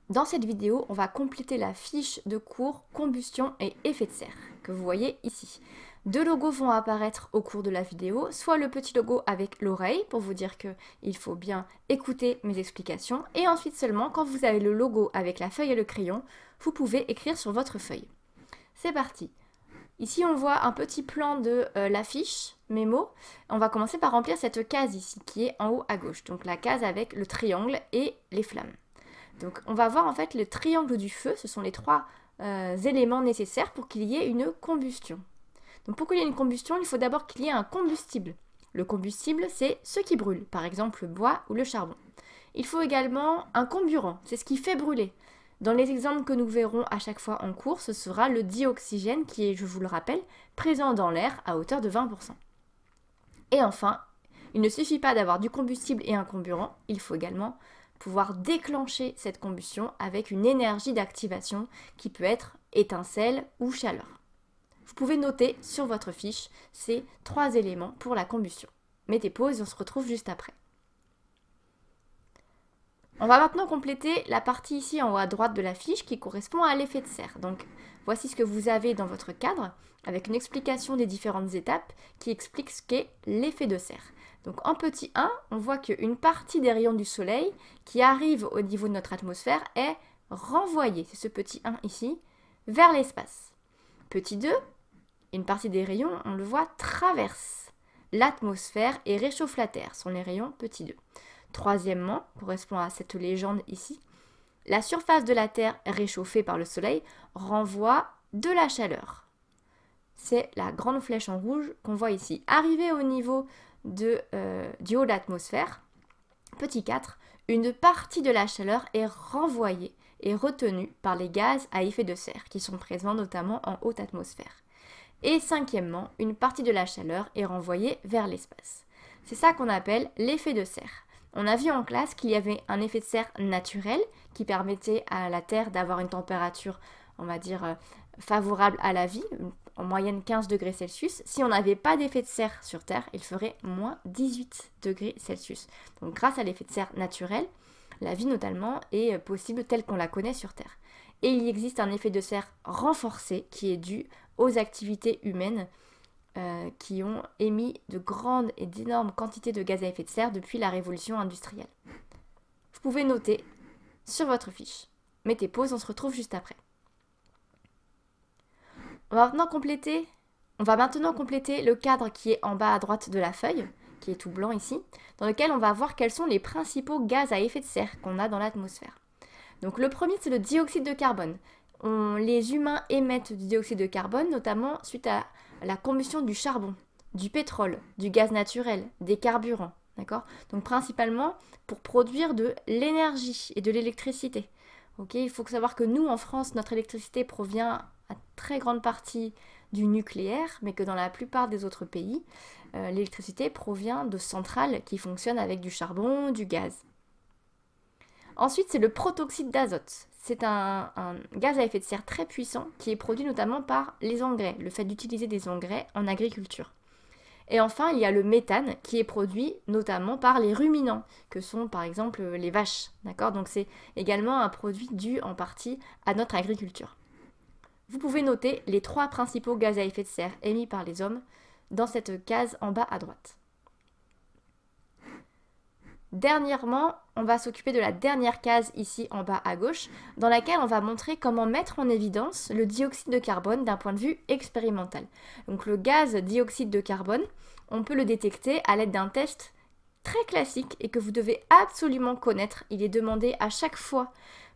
Dans cette vidéo, on va compléter la fiche de cours combustion et effet de serre que vous voyez ici. Deux logos vont apparaître au cours de la vidéo, soit le petit logo avec l'oreille pour vous dire qu'il faut bien écouter mes explications, et ensuite seulement quand vous avez le logo avec la feuille et le crayon, vous pouvez écrire sur votre feuille. C'est parti. Ici on voit un petit plan de la fiche mémo. On va commencer par remplir cette case ici qui est en haut à gauche, donc la case avec le triangle et les flammes. Donc on va voir en fait le triangle du feu, ce sont les trois éléments nécessaires pour qu'il y ait une combustion. Donc pour qu'il y ait une combustion, il faut d'abord qu'il y ait un combustible. Le combustible, c'est ce qui brûle, par exemple le bois ou le charbon. Il faut également un comburant, c'est ce qui fait brûler. Dans les exemples que nous verrons à chaque fois en cours, ce sera le dioxygène qui est, je vous le rappelle, présent dans l'air à hauteur de 20%. Et enfin, il ne suffit pas d'avoir du combustible et un comburant, il faut également pouvoir déclencher cette combustion avec une énergie d'activation qui peut être étincelle ou chaleur. Vous pouvez noter sur votre fiche ces trois éléments pour la combustion. Mettez pause et on se retrouve juste après. On va maintenant compléter la partie ici en haut à droite de la fiche qui correspond à l'effet de serre. Donc voici ce que vous avez dans votre cadre avec une explication des différentes étapes qui explique ce qu'est l'effet de serre. Donc en petit 1, on voit qu'une partie des rayons du soleil qui arrivent au niveau de notre atmosphère est renvoyée, c'est ce petit 1 ici, vers l'espace. Petit 2, une partie des rayons, on le voit, traverse l'atmosphère et réchauffe la Terre, ce sont les rayons petit 2. Troisièmement, correspond à cette légende ici, la surface de la Terre réchauffée par le soleil renvoie de la chaleur. C'est la grande flèche en rouge qu'on voit ici. Arrivé au niveau du haut de l'atmosphère, petit 4, une partie de la chaleur est renvoyée et retenue par les gaz à effet de serre qui sont présents notamment en haute atmosphère. Et cinquièmement, une partie de la chaleur est renvoyée vers l'espace. C'est ça qu'on appelle l'effet de serre. On a vu en classe qu'il y avait un effet de serre naturel qui permettait à la Terre d'avoir une température, on va dire, favorable à la vie, en moyenne 15 degrés Celsius. Si on n'avait pas d'effet de serre sur Terre, il ferait moins 18 degrés Celsius. Donc grâce à l'effet de serre naturel, la vie notamment est possible telle qu'on la connaît sur Terre. Et il existe un effet de serre renforcé qui est dû aux activités humaines qui ont émis de grandes et d'énormes quantités de gaz à effet de serre depuis la révolution industrielle. Vous pouvez noter sur votre fiche. Mettez pause, on se retrouve juste après. On va maintenant compléter le cadre qui est en bas à droite de la feuille, qui est tout blanc ici, dans lequel on va voir quels sont les principaux gaz à effet de serre qu'on a dans l'atmosphère. Donc le premier, c'est le dioxyde de carbone. Les humains émettent du dioxyde de carbone, notamment suite à la combustion du charbon, du pétrole, du gaz naturel, des carburants, d'accord? Donc principalement pour produire de l'énergie et de l'électricité. Okay, il faut savoir que nous, en France, notre électricité provient à très grande partie du nucléaire, mais que dans la plupart des autres pays, l'électricité provient de centrales qui fonctionnent avec du charbon, du gaz. Ensuite, c'est le protoxyde d'azote. C'est un gaz à effet de serre très puissant qui est produit notamment par les engrais, le fait d'utiliser des engrais en agriculture. Et enfin, il y a le méthane qui est produit notamment par les ruminants, que sont par exemple les vaches. D'accord ? Donc c'est également un produit dû en partie à notre agriculture. Vous pouvez noter les trois principaux gaz à effet de serre émis par les hommes dans cette case en bas à droite. Dernièrement, on va s'occuper de la dernière case ici en bas à gauche, dans laquelle on va montrer comment mettre en évidence le dioxyde de carbone d'un point de vue expérimental. Donc le gaz dioxyde de carbone, on peut le détecter à l'aide d'un test très classique et que vous devez absolument connaître. Il est demandé à chaque fois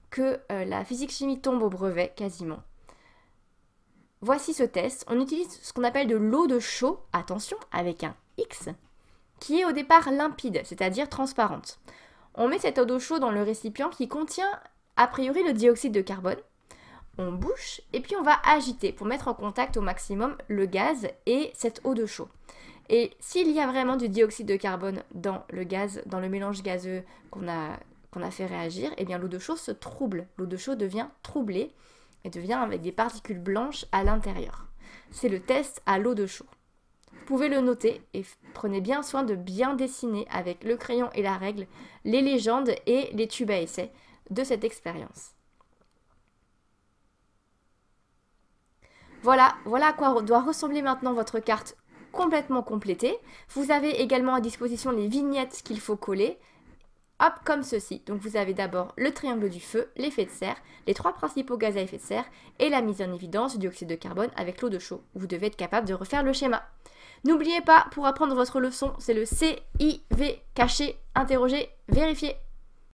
que la physique-chimie tombe au brevet, quasiment. Voici ce test. On utilise ce qu'on appelle de l'eau de chaux, attention, avec un X, qui est au départ limpide, c'est-à-dire transparente. On met cette eau d'eau chaude dans le récipient qui contient a priori le dioxyde de carbone. On bouche et puis on va agiter pour mettre en contact au maximum le gaz et cette eau de chaux. Et s'il y a vraiment du dioxyde de carbone dans le gaz, dans le mélange gazeux qu'on a fait réagir, eh bien l'eau de chaux se trouble. L'eau de chaux devient troublée et devient avec des particules blanches à l'intérieur. C'est le test à l'eau de chaux. Vous pouvez le noter et prenez bien soin de bien dessiner avec le crayon et la règle les légendes et les tubes à essai de cette expérience. Voilà à quoi doit ressembler maintenant votre carte complètement complétée. Vous avez également à disposition les vignettes qu'il faut coller. Hop, comme ceci. Donc vous avez d'abord le triangle du feu, l'effet de serre, les 3 principaux gaz à effet de serre et la mise en évidence du dioxyde de carbone avec l'eau de chaux. Vous devez être capable de refaire le schéma. N'oubliez pas, pour apprendre votre leçon, c'est le CIV, cacher, interroger, vérifier.